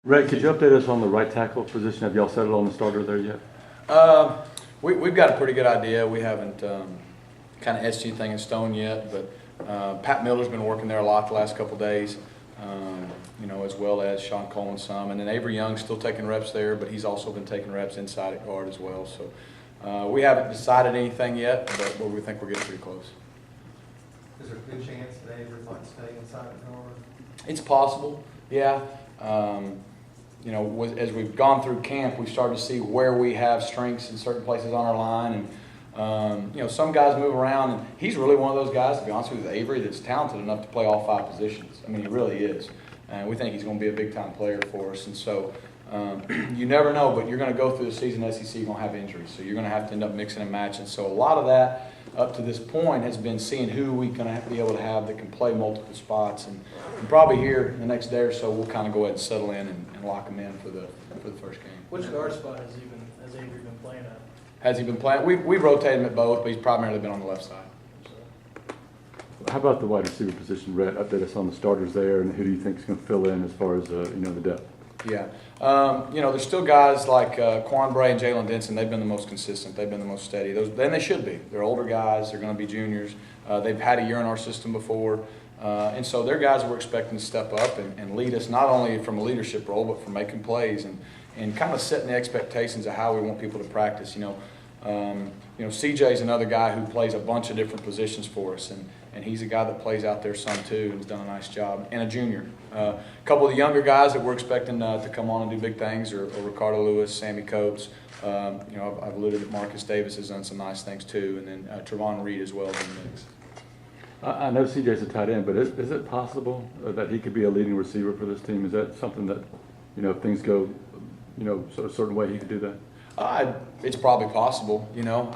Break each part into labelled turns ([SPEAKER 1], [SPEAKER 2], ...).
[SPEAKER 1] Rhett, could you update us on the right tackle position? Have y'all settled on the starter there yet?
[SPEAKER 2] We've got a pretty good idea. We haven't kind of etched anything in stone yet, but Pat Miller's been working there a lot the last couple of days, as well as Sean Coleman some. And then Avery Young's still taking reps there, but he's also been taking reps inside at guard as well. So we haven't decided anything yet, but we think we're getting pretty close.
[SPEAKER 3] Is there a good chance that Avery might stay inside at guard?
[SPEAKER 2] It's possible, yeah. As we've gone through camp, we've started to see where we have strengths in certain places on our line. And, some guys move around, and he's really one of those guys, to be honest with you, Avery, that's talented enough to play all 5 positions. I mean, he really is. And we think he's going to be a big-time player for us. And so you never know, but you're going to go through the season SEC, you're going to have injuries. So you're going to have to end up mixing and matching. So a lot of that up to this point has been seeing who we can be able to have that can play multiple spots. And probably here in the next day or so, we'll kind of go ahead and settle in and lock him in for the first game.
[SPEAKER 4] Which guard spot has Avery been playing at?
[SPEAKER 2] Has he been playing? We've rotated him at both, but he's primarily been on the left side.
[SPEAKER 1] How about the wide receiver position, Rhett? Update us on the starters there, and who do you think is going to fill in as far as the depth?
[SPEAKER 2] Yeah, there's still guys like Quan Bray and Jalen Denson. They've been the most consistent. They've been the most steady. Then they should be. They're older guys. They're going to be juniors. They've had a year in our system before, and so they're guys that we're expecting to step up and lead us not only from a leadership role, but from making plays and kind of setting the expectations of how we want people to practice. CJ's another guy who plays a bunch of different positions for us, and he's a guy that plays out there some too and has done a nice job, and a junior. A couple of the younger guys that we're expecting to come on and do big things are Ricardo Lewis, Sammy Coates. I've alluded that Marcus Davis has done some nice things too, and then Trevon Reed as well in the mix.
[SPEAKER 1] I know CJ's a tight end, but is it possible that he could be a leading receiver for this team? Is that something that, if things go, a certain way, he could do that?
[SPEAKER 2] It's probably possible.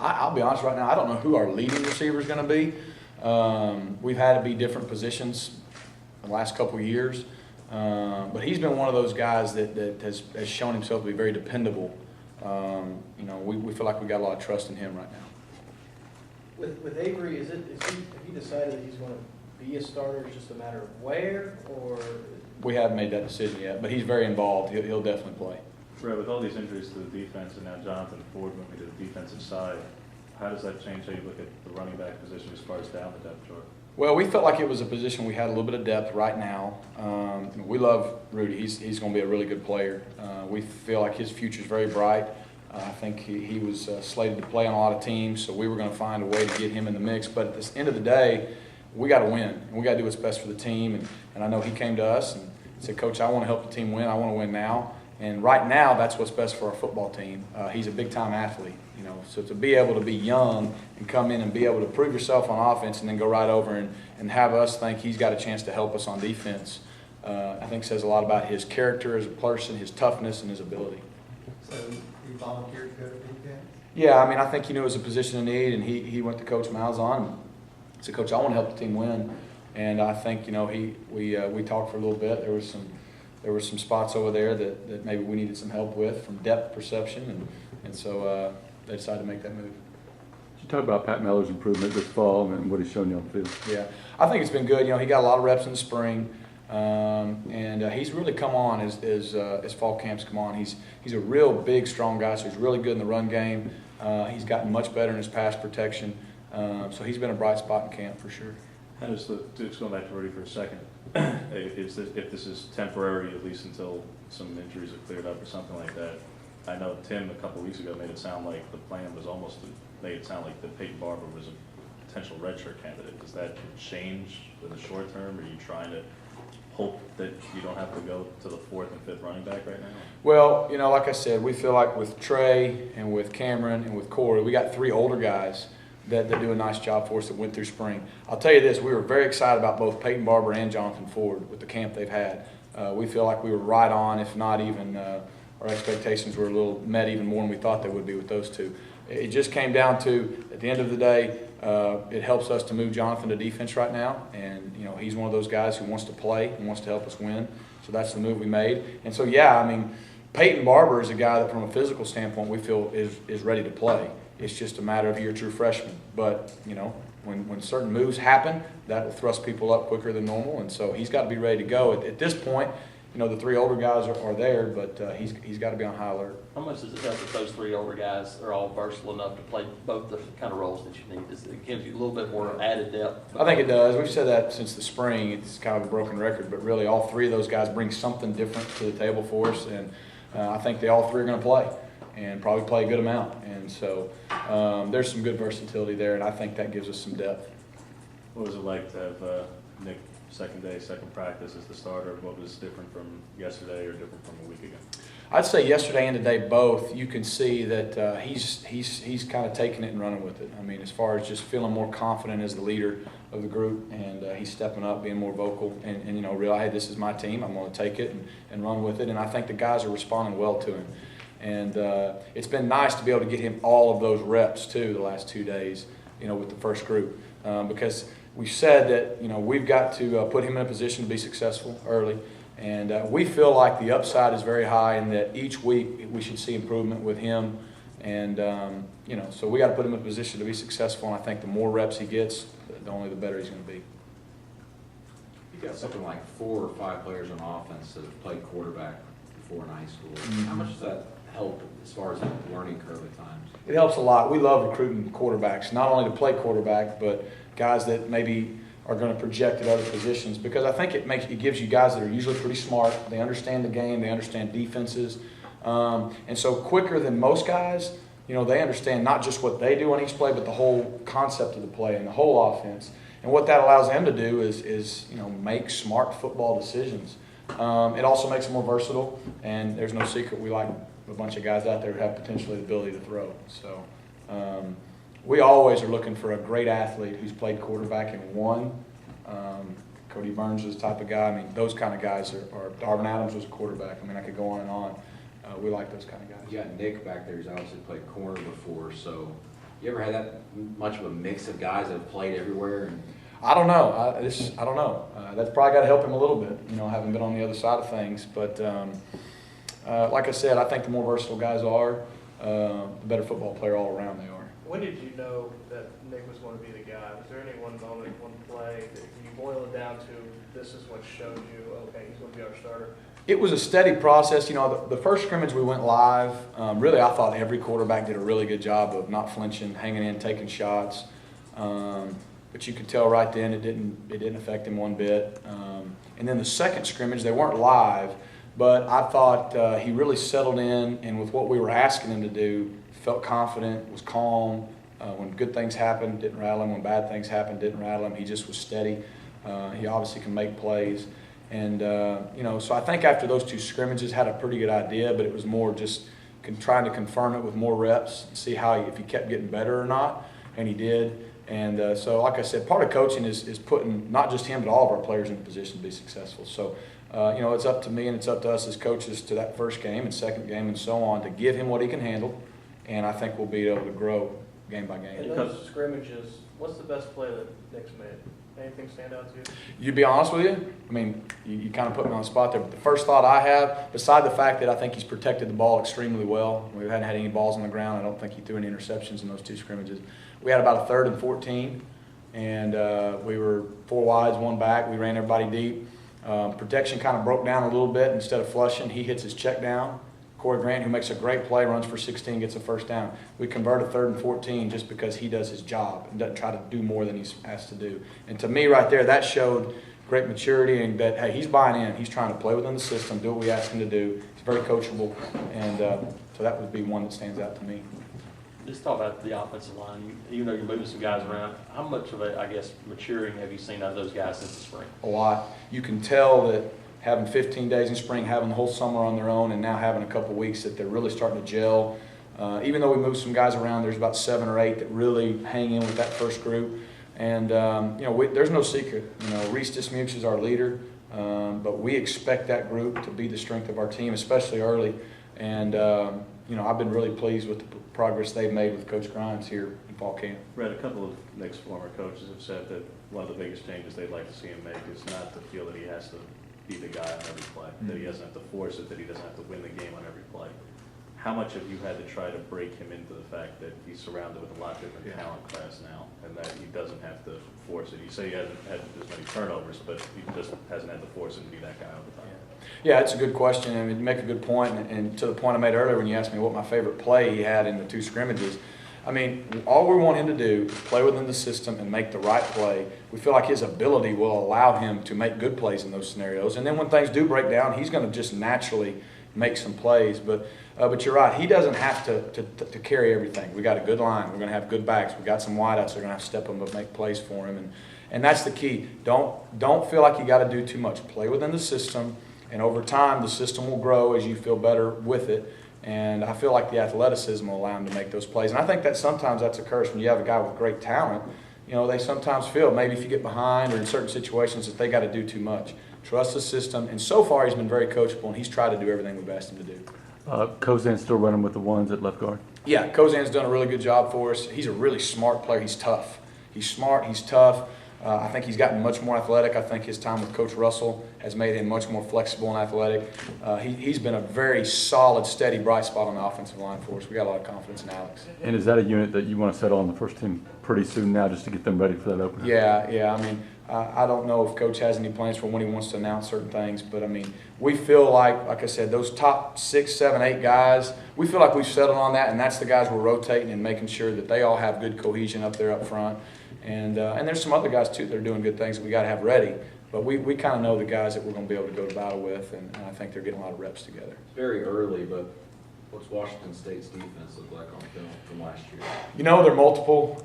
[SPEAKER 2] I'll be honest right now, I don't know who our leading receiver is going to be. We've had to be different positions the last couple of years, but he's been one of those guys that has shown himself to be very dependable. We feel like we got a lot of trust in him right now.
[SPEAKER 4] With Avery, have you decided that he's going to be a starter? It's just a matter of where, or?
[SPEAKER 2] We haven't made that decision yet, but he's very involved. He'll definitely play.
[SPEAKER 5] Right, with all these injuries to the defense and now Jonathan Ford moving to the defensive side, how does that change how you look at the running back position as far as down the depth chart?
[SPEAKER 2] Well, we felt like it was a position we had a little bit of depth right now. We love Rudy. He's going to be a really good player. We feel like his future is very bright. I think he was slated to play on a lot of teams, so we were going to find a way to get him in the mix. But at the end of the day, we got to win, and we got to do what's best for the team. And I know he came to us and said, "Coach, I want to help the team win. I want to win now." And right now, that's what's best for our football team. He's a big-time athlete, So to be able to be young and come in and be able to prove yourself on offense and then go right over and have us think he's got a chance to help us on defense, I think says a lot about his character as a person, his toughness, and his ability.
[SPEAKER 3] So he volunteered to go to defense?
[SPEAKER 2] Yeah, I think he knew it was a position of need, and he went to Coach Malzahn and said, "Coach, I want to help the team win." And I think we talked for a little bit. There were some spots over there that maybe we needed some help with from depth perception, and so they decided to make that move.
[SPEAKER 1] Could you talk about Pat Miller's improvement this fall and what he's shown you on the field?
[SPEAKER 2] Yeah, I think it's been good. He got a lot of reps in the spring, and he's really come on as fall camps come on. He's a real big, strong guy, so he's really good in the run game. He's gotten much better in his pass protection, so he's been a bright spot in camp for sure.
[SPEAKER 5] How does just going back to Rudy for a second, if this is temporary, at least until some injuries are cleared up or something like that, I know Tim a couple of weeks ago made it sound like the plan was made it sound like that Peyton Barber was a potential redshirt candidate. Does that change in the short term? Are you trying to hope that you don't have to go to the 4th and 5th running back right now?
[SPEAKER 2] Well, like I said, we feel like with Trey and with Cameron and with Corey, we got 3 older guys that do a nice job for us that went through spring. I'll tell you this, we were very excited about both Peyton Barber and Jonathan Ford with the camp they've had. We feel like we were right on, if not even our expectations were a little met even more than we thought they would be with those 2. It just came down to, at the end of the day, it helps us to move Jonathan to defense right now, and he's one of those guys who wants to play and wants to help us win, so that's the move we made. And so Peyton Barber is a guy that from a physical standpoint we feel is ready to play. It's just a matter of you're a true freshman. But, when certain moves happen, that will thrust people up quicker than normal. And so he's got to be ready to go. At this point, the 3 older guys are there, but he's got to be on high alert.
[SPEAKER 6] How much does it help if those 3 older guys are all versatile enough to play both the kind of roles that you need? It gives you a little bit more added depth.
[SPEAKER 2] I think it does. We've said that since the spring. It's kind of a broken record, but really all 3 of those guys bring something different to the table for us, and I think they all 3 are going to play and probably play a good amount. And so there's some good versatility there, and I think that gives us some depth.
[SPEAKER 5] What was it like to have Nick second day, second practice as the starter? What was different from yesterday or different from a week ago?
[SPEAKER 2] I'd say yesterday and today both. You can see that he's kind of taking it and running with it. I mean, as far as just feeling more confident as the leader of the group, and he's stepping up, being more vocal, and realize, hey, this is my team. I'm going to take it and run with it. And I think the guys are responding well to him. And it's been nice to be able to get him all of those reps too the last 2 days, with the first group, because we said that we've got to put him in a position to be successful early. And we feel like the upside is very high, and that each week we should see improvement with him. And, so we got to put him in a position to be successful. And I think the more reps he gets, the better he's going to be.
[SPEAKER 7] You got something like 4 or 5 players on offense that have played quarterback before in high school.
[SPEAKER 2] Mm-hmm.
[SPEAKER 7] How much does that help as far as the learning curve at times?
[SPEAKER 2] It helps a lot. We love recruiting quarterbacks, not only to play quarterback, but guys that maybe are going to project at other positions, because I think it gives you guys that are usually pretty smart. They understand the game. They understand defenses. And so quicker than most guys, they understand not just what they do on each play, but the whole concept of the play and the whole offense. And what that allows them to do is make smart football decisions. It also makes them more versatile, and there's no secret we like a bunch of guys out there who have potentially the ability to throw. So we always are looking for a great athlete who's played quarterback and won. Cody Burns is the type of guy. I mean, those kind of guys are Darvin Adams was a quarterback. I mean, I could go on and on. We like those kind of guys.
[SPEAKER 7] You got Nick back there who's obviously played corner before, so you ever had that much of a mix of guys that have played everywhere? And
[SPEAKER 2] I don't know. I don't know. That's probably got to help him a little bit, having been on the other side of things. But like I said, I think the more versatile guys are, the better football player all around they are.
[SPEAKER 4] When did you know that Nick was going to be the guy? Was there any one moment, one play, that you boil it down to, this is what showed you, okay, he's going to be our starter?
[SPEAKER 2] It was a steady process. The first scrimmage we went live, really I thought every quarterback did a really good job of not flinching, hanging in, taking shots. But you could tell right then it didn't affect him one bit. And then the second scrimmage, they weren't live, but I thought he really settled in, and with what we were asking him to do, felt confident, was calm. When good things happened, didn't rattle him. When bad things happened, didn't rattle him. He just was steady. He obviously can make plays. And, so I think after those 2 scrimmages, had a pretty good idea, but it was more just trying to confirm it with more reps and see if he kept getting better or not, and he did. And so, like I said, part of coaching is putting not just him but all of our players in a position to be successful. So, it's up to me and it's up to us as coaches to that first game and second game and so on to give him what he can handle, and I think we'll be able to grow game by game.
[SPEAKER 4] In those scrimmages, what's the best play that Nick's made? Anything stand out to you?
[SPEAKER 2] To be honest with you, I mean, you kind of put me on the spot there, but the first thought I have, beside the fact that I think he's protected the ball extremely well, we hadn't had any balls on the ground, I don't think he threw any interceptions in those 2 scrimmages. We had about a 3rd and 14, and we were 4 wides, 1 back. We ran everybody deep. Protection kind of broke down a little bit. Instead of flushing, he hits his check down. Corey Grant, who makes a great play, runs for 16, gets a first down. We convert a 3rd and 14 just because he does his job and doesn't try to do more than he's asked to do. And to me right there, that showed great maturity and that, hey, he's buying in. He's trying to play within the system, do what we ask him to do. He's very coachable. And so that would be one that stands out to me.
[SPEAKER 6] Let's talk about the offensive line. Even though you're moving some guys around, how much of maturing have you seen out of those guys since the spring?
[SPEAKER 2] A lot. You can tell that having 15 days in spring, having the whole summer on their own, and now having a couple weeks that they're really starting to gel. Even though we moved some guys around, there's about 7 or 8 that really hang in with that first group. And, there's no secret. Reese Dismukes is our leader, but we expect that group to be the strength of our team, especially early. And, I've been really pleased with the progress they've made with Coach Grimes here in fall camp.
[SPEAKER 5] Brett, a couple of Nick's former coaches have said that one of the biggest changes they'd like to see him make is not to feel that he has to be the guy on every play, that he doesn't have to force it, that he doesn't have to win the game on every play. How much have you had to try to break him into the fact that he's surrounded with a lot different talent class now, and that he doesn't have to force it? You say he hasn't had as many turnovers, but he just hasn't had to force it to be that guy all the time.
[SPEAKER 2] Yeah, it's a good question, and you make a good point, and to the point I made earlier when you asked me what my favorite play he had in the 2 scrimmages. I mean, all we want him to do is play within the system and make the right play. We feel like his ability will allow him to make good plays in those scenarios, and then when things do break down, he's going to just naturally make some plays. But you're right, he doesn't have to carry everything. We got a good line. We're going to have good backs. We got some wideouts. They're going to have to step up and make plays for him, and that's the key. Don't feel like you got to do too much. Play within the system, and over time, the system will grow as you feel better with it. And I feel like the athleticism will allow him to make those plays. And I think that sometimes that's a curse when you have a guy with great talent. You know, they sometimes feel maybe if you get behind or in certain situations that they got to do too much. Trust the system. And so far, he's been very coachable, and he's tried to do everything we've asked him to do.
[SPEAKER 1] Kozan's still running with the ones at left guard?
[SPEAKER 2] Yeah, Kozan's done a really good job for us. He's a really smart player. He's tough. He's smart. He's tough. I think he's gotten much more athletic. I think his time with Coach Russell has made him much more flexible and athletic. He's been a very solid, steady, bright spot on the offensive line for us. We got a lot of confidence in Alex.
[SPEAKER 1] And is that a unit that you want to settle on the first team pretty soon now just to get them ready for that opener?
[SPEAKER 2] Yeah. I mean, I don't know if Coach has any plans for when he wants to announce certain things, but I mean, we feel like I said, those top 6, 7, 8 guys, we feel like we've settled on that, and that's the guys we're rotating and making sure that they all have good cohesion up there up front. And there's some other guys too that are doing good things that we got to have ready. But we kind of know the guys that we're going to be able to go to battle with, and I think they're getting a lot of reps together.
[SPEAKER 7] It's very early, but what's Washington State's defense look like on film from last year?
[SPEAKER 2] You know, they're multiple.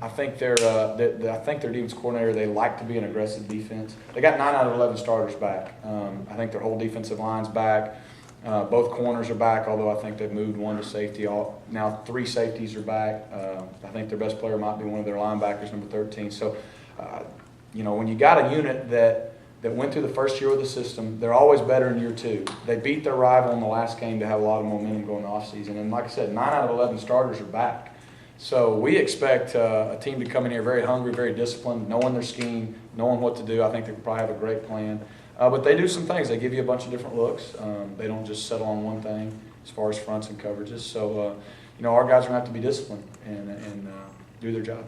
[SPEAKER 2] I think their defense coordinator, they like to be an aggressive defense. They got 9 out of 11 starters back. I think their whole defensive line's back. Both corners are back, although I think they've moved one to safety. Now 3 safeties are back. I think their best player might be one of their linebackers, number 13. So, you know, when you got a unit that went through the first year of the system, they're always better in year 2. They beat their rival in the last game to have a lot of momentum going off season. And like I said, 9 out of 11 starters are back. So we expect a team to come in here very hungry, very disciplined, knowing their scheme, knowing what to do. I think they probably have a great plan. But they do some things. They give you a bunch of different looks. They don't just settle on one thing as far as fronts and coverages. So, you know, our guys are going to have to be disciplined and do their job.